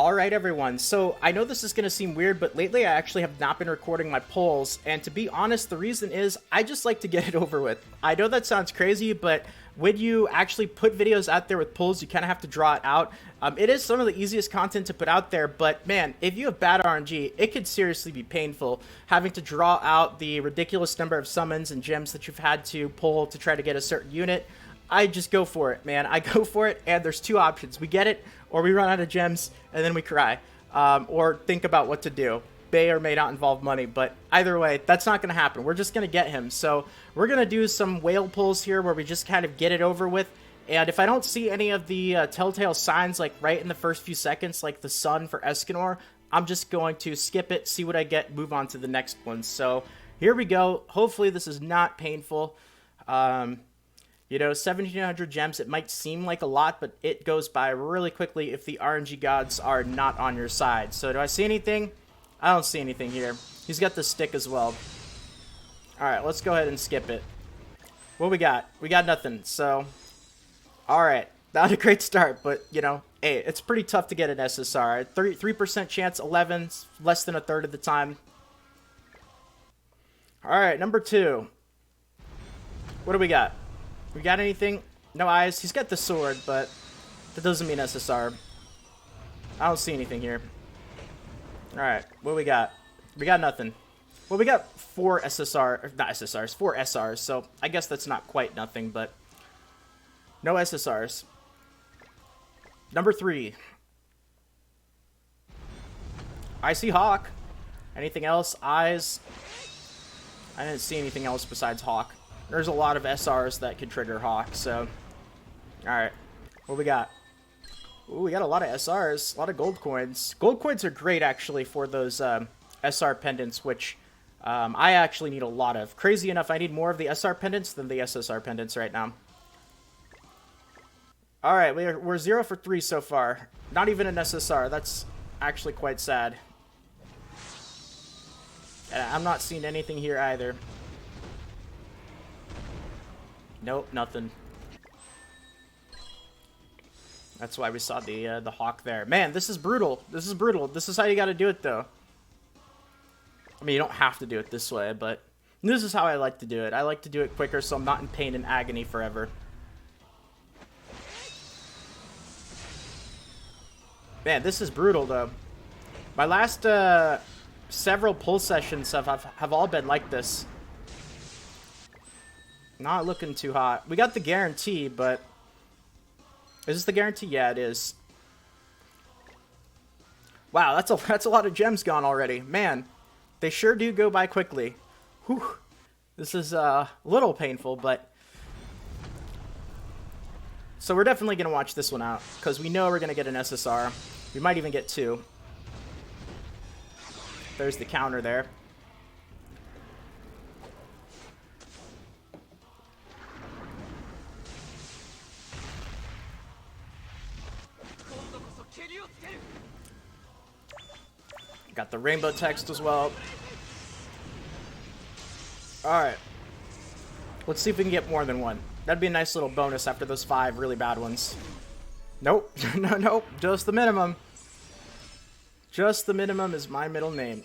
Alright everyone, so I know this is going to seem weird, but lately I actually have not been recording my polls, and to be honest, the reason is I just like to get it over with. I know that sounds crazy, but when you actually put videos out there with polls, you kind of have to draw it out. It is some of the easiest content to put out there, but man, if you have bad RNG, it could seriously be painful having to draw out the ridiculous number of summons and gems that you've had to pull to try to get a certain unit. I just go for it, man. I go for it, and there's two options. We get it, or we run out of gems, and then we cry. Or think about what to do. May or may not involve money, but either way, that's not going to happen. We're just going to get him. So we're going to do some whale pulls here where we just kind of get it over with. And if I don't see any of the telltale signs, like right in the first few seconds, like the sun for Escanor, I'm just going to skip it, see what I get, move on to the next one. So here we go. Hopefully this is not painful. You know, 1,700 gems, it might seem like a lot, but it goes by really quickly if the RNG gods are not on your side. So do I see anything? I don't see anything here. He's got the stick as well. Alright, let's go ahead and skip it. What we got? We got nothing, so... Alright, not a great start, but, you know, hey, it's pretty tough to get an SSR. 3% chance, 11, less than a third of the time. Alright, number 2. What do we got? We got anything? No eyes. He's got the sword, but that doesn't mean SSR. I don't see anything here. Alright, what we got? We got nothing. Well, we got 4 SSR, not SSRs, 4 SRs, so I guess that's not quite nothing, but no SSRs. Number 3. I see Hawk. Anything else? Eyes? I didn't see anything else besides Hawk. There's a lot of SRs that could trigger Hawk, so... Alright, what we got? Ooh, we got a lot of SRs, a lot of gold coins. Gold coins are great, actually, for those SR pendants, which I actually need a lot of. Crazy enough, I need more of the SR pendants than the SSR pendants right now. Alright, we're 0 for 3 so far. Not even an SSR, that's actually quite sad. And I'm not seeing anything here either. Nope, nothing. That's why we saw the Hawk there. Man, this is brutal. This is brutal. This is how you gotta do it, though. I mean, you don't have to do it this way, but this is how I like to do it. I like to do it quicker so I'm not in pain and agony forever. Man, this is brutal, though. My last several pull sessions have all been like this. Not looking too hot. We got the guarantee, but... Is this the guarantee? Yeah, it is. Wow, that's a lot of gems gone already. Man, they sure do go by quickly. Whew. This is a little painful, but... So we're definitely going to watch this one out, because we know we're going to get an SSR. We might even get 2. There's the counter there. Got the rainbow text as well. Alright. Let's see if we can get more than one. That'd be a nice little bonus after those 5 really bad ones. Nope. Nope. Just the minimum. Just the minimum is my middle name.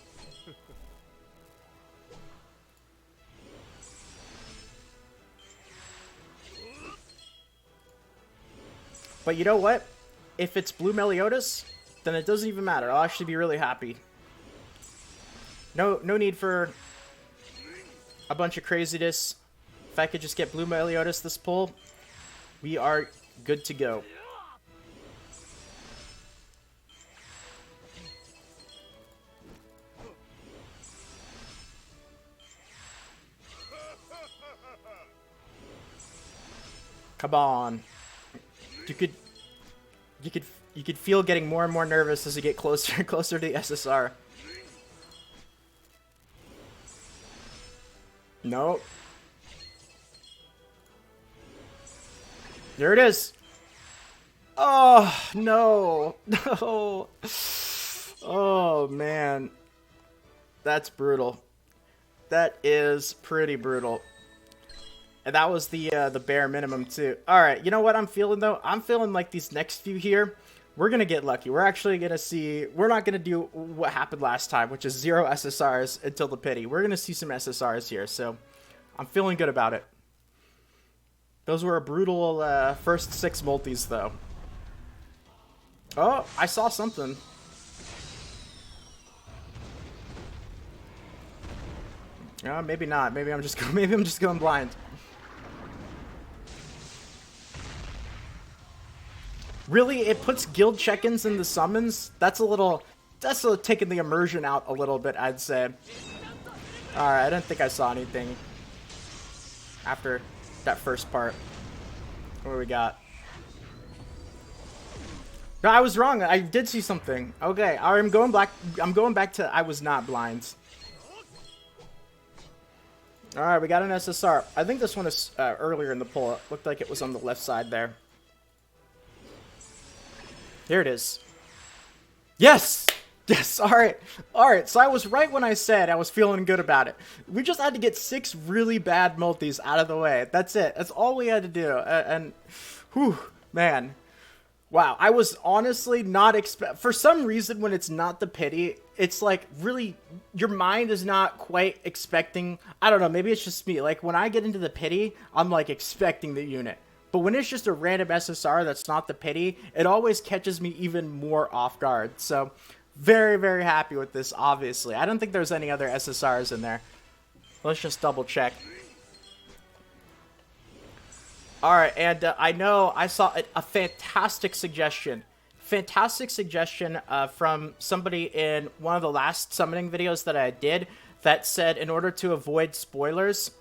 But you know what? If it's blue Meliodas, then it doesn't even matter. I'll actually be really happy. No need for a bunch of craziness. If I could just get blue Meliodas this pull, we are good to go. Come on. You could feel getting more and more nervous as you get closer and closer to the SSR. Nope. There it is. Oh, no. No. Oh, man. That's brutal. That is pretty brutal. And that was the bare minimum, too. Alright, you know what I'm feeling, though? I'm feeling like these next few here, We're going to get lucky. We're actually going to see... We're not going to do what happened last time, which is 0 SSRs until the pity. We're going to see some SSRs here, so I'm feeling good about it. Those were a brutal first 6 multis, though. Oh, I saw something. Maybe not. Maybe I'm just going blind. Really, it puts guild check-ins in the summons. That's taking the immersion out a little bit, I'd say. All right, I didn't think I saw anything after that first part. What do we got? No, I was wrong. I did see something. Okay, I'm going back to I was not blind. All right, we got an SSR. I think this one is earlier in the pull. It looked like it was on the left side there. Here it is. Yes! Yes, alright. Alright, so I was right when I said I was feeling good about it. We just had to get 6 really bad multis out of the way. That's it. That's all we had to do. And whew, man. Wow, I was honestly not for some reason when it's not the pity, it's like really, your mind is not quite expecting, I don't know, maybe it's just me. Like when I get into the pity, I'm like expecting the unit. But when it's just a random SSR that's not the pity, it always catches me even more off guard. So, very, very happy with this, obviously. I don't think there's any other SSRs in there. Let's just double check. Alright, and I know I saw a fantastic suggestion. Fantastic suggestion from somebody in one of the last summoning videos that I did that said in order to avoid spoilers...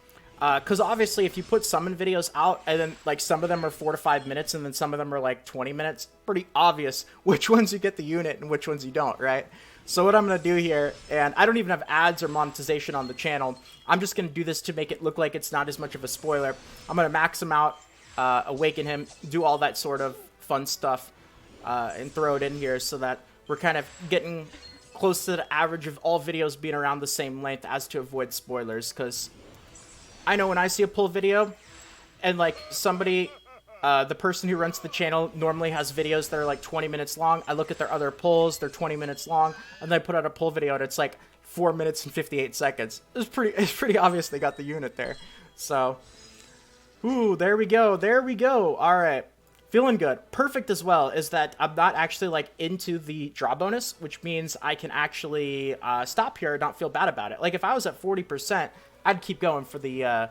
Because obviously if you put summon videos out and then like some of them are 4 to 5 minutes and then some of them are like 20 minutes, pretty obvious which ones you get the unit and which ones you don't, right? So what I'm going to do here, and I don't even have ads or monetization on the channel, I'm just going to do this to make it look like it's not as much of a spoiler. I'm going to max him out, awaken him, do all that sort of fun stuff, and throw it in here so that we're kind of getting close to the average of all videos being around the same length as to avoid spoilers, because... I know when I see a pull video, and like somebody, the person who runs the channel normally has videos that are like 20 minutes long. I look at their other pulls, they're 20 minutes long, and then I put out a pull video and it's like 4 minutes and 58 seconds. It's pretty obvious they got the unit there. So, ooh, there we go, there we go. All right, feeling good. Perfect as well is that I'm not actually like into the draw bonus, which means I can actually stop here and not feel bad about it. Like if I was at 40%, I'd keep going for the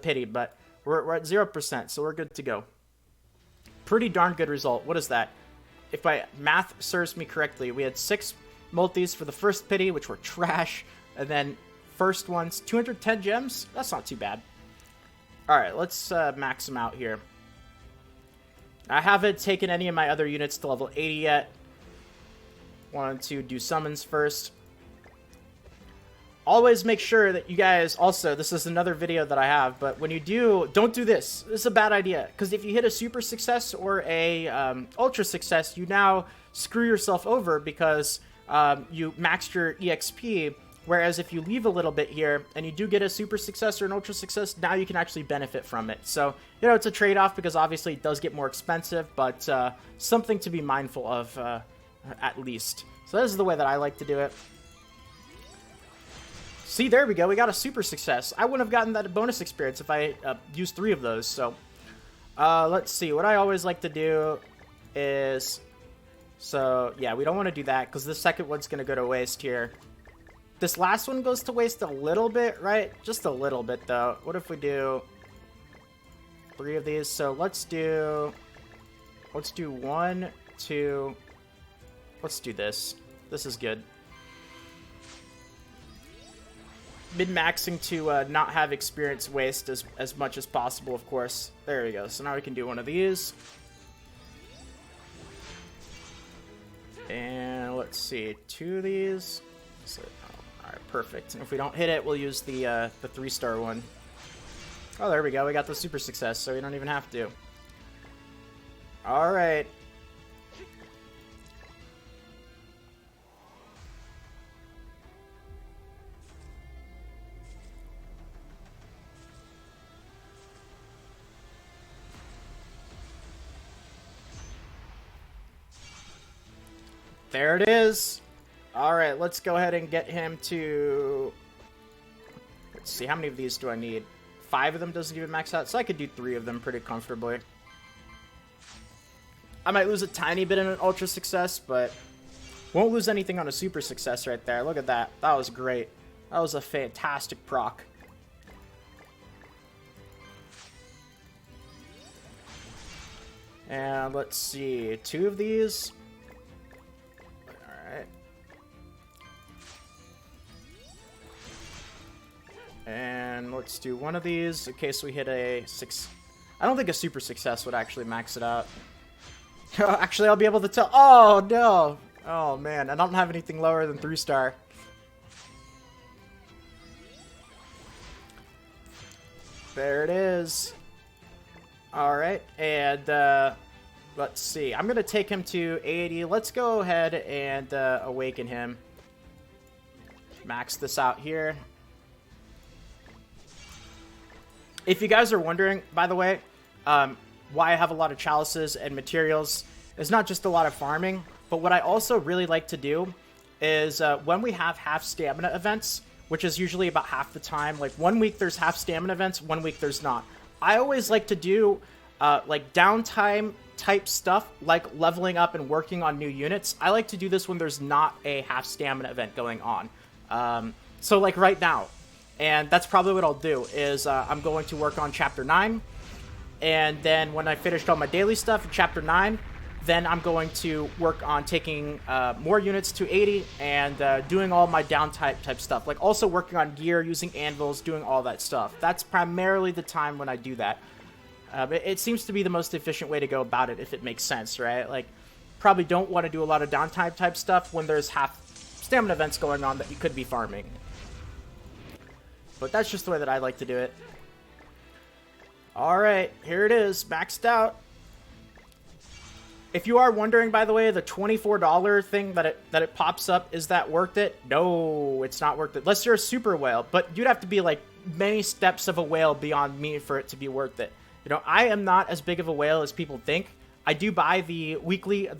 pity, but we're at 0%, so we're good to go. Pretty darn good result. What is that? If my math serves me correctly, we had 6 multis for the first pity, which were trash, and then first ones, 210 gems? That's not too bad. Alright, let's max them out here. I haven't taken any of my other units to level 80 yet. Wanted to do summons first. Always make sure that you guys, also, this is another video that I have, but when you do, don't do this. This is a bad idea, because if you hit a super success or a ultra success, you now screw yourself over because you maxed your EXP, whereas if you leave a little bit here and you do get a super success or an ultra success, now you can actually benefit from it. So, you know, it's a trade-off because obviously it does get more expensive, but something to be mindful of at least. So this is the way that I like to do it. See, there we go. We got a super success. I wouldn't have gotten that bonus experience if I used 3 of those. So, let's see. What I always like to do is... So, yeah, we don't want to do that because the second one's going to go to waste here. This last one goes to waste a little bit, right? Just a little bit, though. What if we do 3 of these? So, let's do 1, 2... Let's do this. This is good. Min-maxing to not have experience waste as much as possible, of course. There we go. So now we can do one of these. And let's see, 2 of these. So, alright, perfect. And if we don't hit it, we'll use the 3-star one. Oh, there we go. We got the super success, so we don't even have to. Alright. There it is. All right, let's go ahead and get him to... Let's see, how many of these do I need? 5 of them doesn't even max out, so I could do 3 of them pretty comfortably. I might lose a tiny bit in an ultra success, but won't lose anything on a super success right there. Look at that. That was great. That was a fantastic proc. And let's see, 2 of these. Alright. And let's do 1 of these in case we hit a 6. I don't think a super success would actually max it out. Actually, I'll be able to tell. Oh, no. Oh, man. I don't have anything lower than 3-star. There it is. Alright, and let's see. I'm going to take him to 80. Let's go ahead and awaken him. Max this out here. If you guys are wondering, by the way, why I have a lot of chalices and materials, it's not just a lot of farming, but what I also really like to do is when we have half stamina events, which is usually about half the time, like 1 week there's half stamina events, 1 week there's not. I always like to do like downtime type stuff, like leveling up and working on new units. I like to do this when there's not a half stamina event going on. So like right now, and that's probably what I'll do, is I'm going to work on Chapter 9, and then when I finished all my daily stuff in Chapter 9, then I'm going to work on taking more units to 80 and doing all my downtime type stuff. Like also working on gear, using anvils, doing all that stuff. That's primarily the time when I do that. It seems to be the most efficient way to go about it, if it makes sense, right? Like, probably don't want to do a lot of downtime type stuff when there's half stamina events going on that you could be farming. But that's just the way that I like to do it. Alright, here it is, maxed out. If you are wondering, by the way, the $24 thing that it pops up, is that worth it? No, it's not worth it. Unless you're a super whale. But you'd have to be like many steps of a whale beyond me for it to be worth it. You know, I am not as big of a whale as people think. I do buy the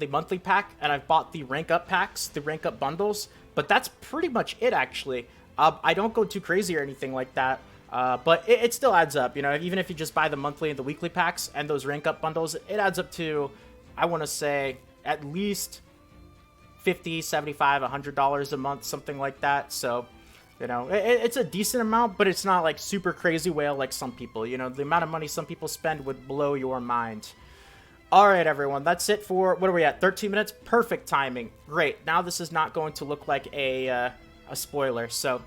monthly pack, and I've bought the rank up packs, the rank up bundles. But that's pretty much it, actually. I don't go too crazy or anything like that. But it still adds up, you know, even if you just buy the monthly and the weekly packs and those rank up bundles, it adds up to, I want to say, at least $50, $75, $100 a month, something like that. So, you know, it's a decent amount, but it's not like super crazy whale like some people. You know, the amount of money some people spend would blow your mind. All right, everyone, that's it for, what are we at, 13 minutes? Perfect timing. Great. Now this is not going to look like a spoiler. So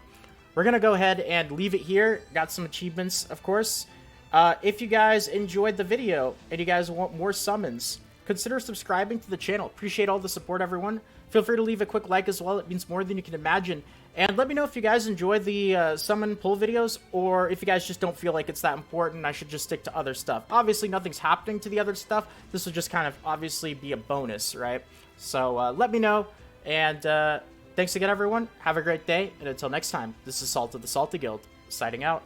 we're going to go ahead and leave it here. Got some achievements, of course. If you guys enjoyed the video and you guys want more summons, consider subscribing to the channel. Appreciate all the support, everyone. Feel free to leave a quick like as well. It means more than you can imagine. And let me know if you guys enjoy the summon pull videos, or if you guys just don't feel like it's that important, I should just stick to other stuff. Obviously, nothing's happening to the other stuff. This will just kind of obviously be a bonus, right? So let me know. And thanks again, everyone. Have a great day. And until next time, this is Salt of the Salty Guild, signing out.